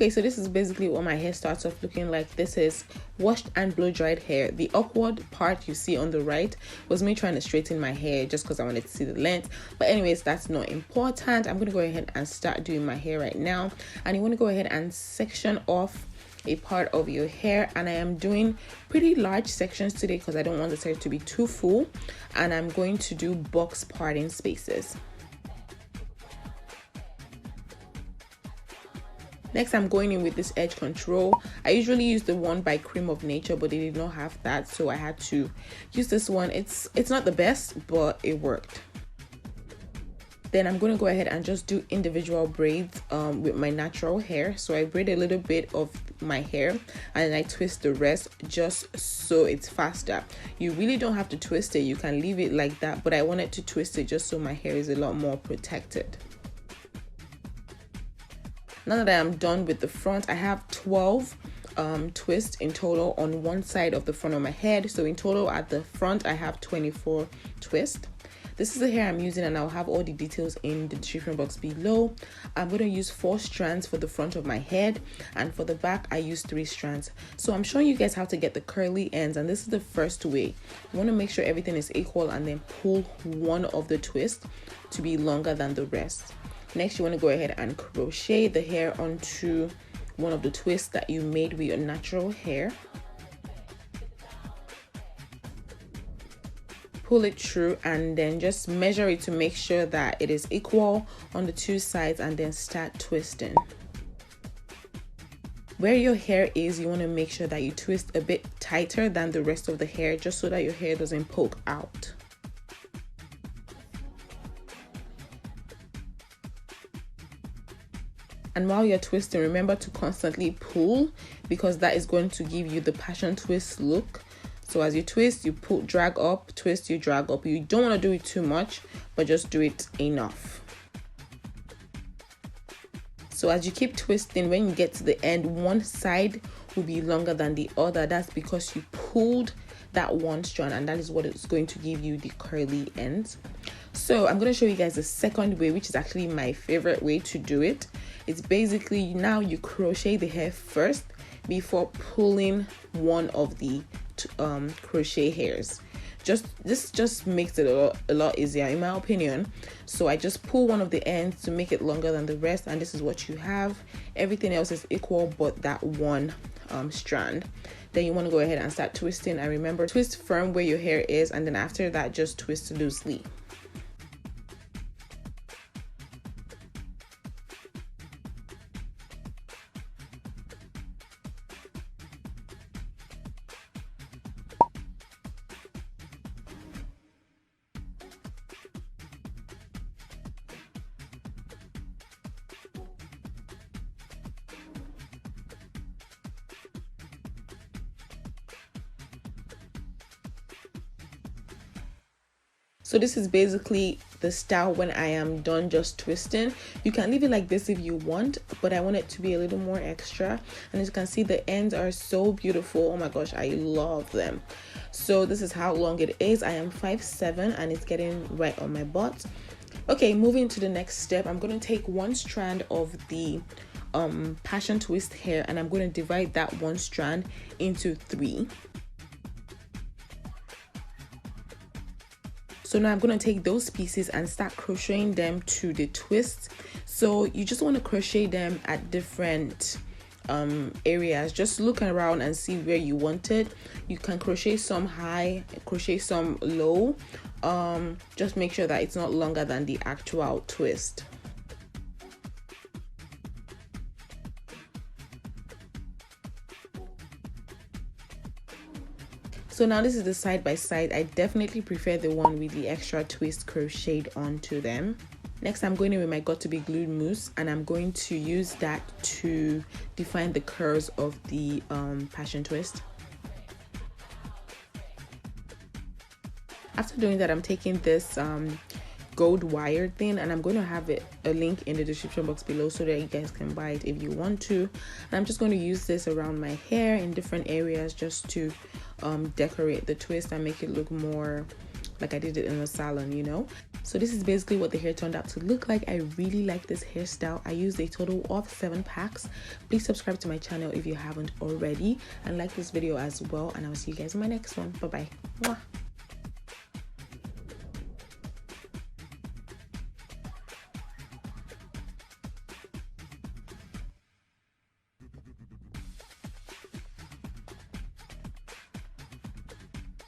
Okay, so this is basically what my hair starts off looking like. This is washed and blow dried hair. The awkward part you see on the right was me trying to straighten my hair just because I wanted to see the length. But anyways, that's not important. I'm going to go ahead and start doing my hair right now. And you want to go ahead and section off a part of your hair, and I am doing pretty large sections today because I don't want the hair to be too full, and I'm going to do box parting spaces. Next, I'm going in with this edge control. I usually use the one by Cream of Nature, but they did not have that, so I had to use this one. It's not the best, but it worked. Then I'm going to go ahead and just do individual braids with my natural hair. So I braid a little bit of my hair and then I twist the rest just so it's faster. You really don't have to twist it. You can leave it like that, but I wanted to twist it just so my hair is a lot more protected. Now that I'm done with the front, I have 12 twists in total on one side of the front of my head. So in total at the front, I have 24 twists. This is the hair I'm using, and I'll have all the details in the description box below. I'm going to use 4 strands for the front of my head, and for the back I use 3 strands. So I'm showing you guys how to get the curly ends, and this is the first way. You want to make sure everything is equal and then pull one of the twists to be longer than the rest. Next, you want to go ahead and crochet the hair onto one of the twists that you made with your natural hair. Pull it through and then just measure it to make sure that it is equal on the 2 sides, and then start twisting. Where your hair is, you want to make sure that you twist a bit tighter than the rest of the hair, just so that your hair doesn't poke out. And while you're twisting, remember to constantly pull, because that is going to give you the passion twist look. So as you twist, you pull, drag up, twist, you drag up. You don't want to do it too much, but just do it enough. So as you keep twisting, when you get to the end, one side will be longer than the other. That's because you pulled that one strand, and that is what is going to give you the curly ends. So I'm going to show you guys the second way, which is actually my favorite way to do it. It's basically, now you crochet the hair first before pulling one of the crochet hairs. This just makes it a lot easier in my opinion. So I just pull one of the ends to make it longer than the rest, and this is what you have. Everything else is equal but that one strand. Then you want to go ahead and start twisting, and remember, twist firm where your hair is, and then after that just twist loosely. So this is basically the style when I am done just twisting. You can leave it like this if you want, but I want it to be a little more extra. And as you can see, the ends are so beautiful. Oh my gosh, I love them. So this is how long it is. I am 5'7" and it's getting right on my butt. Okay, moving to the next step, I'm going to take one strand of the passion twist hair, and I'm going to divide that one strand into 3. So now I'm going to take those pieces and start crocheting them to the twist. So you just want to crochet them at different areas. Just look around and see where you want it. You can crochet some high, crochet some low. Just make sure that it's not longer than the actual twist. So now this is the side by side. I definitely prefer the one with the extra twist crocheted onto them. Next, I'm going in with my Got to Be Glued mousse, and I'm going to use that to define the curves of the passion twist. After doing that, I'm taking this gold wire thing, and I'm going to have a link in the description box below so that you guys can buy it if you want to. And I'm just going to use this around my hair in different areas just to decorate the twist and make it look more like I did it in the salon, you know. So this is basically what the hair turned out to look like. I really like this hairstyle. I used a total of 7 packs. Please subscribe to my channel if you haven't already, and like this video as well, and I'll see you guys in my next one. Bye bye.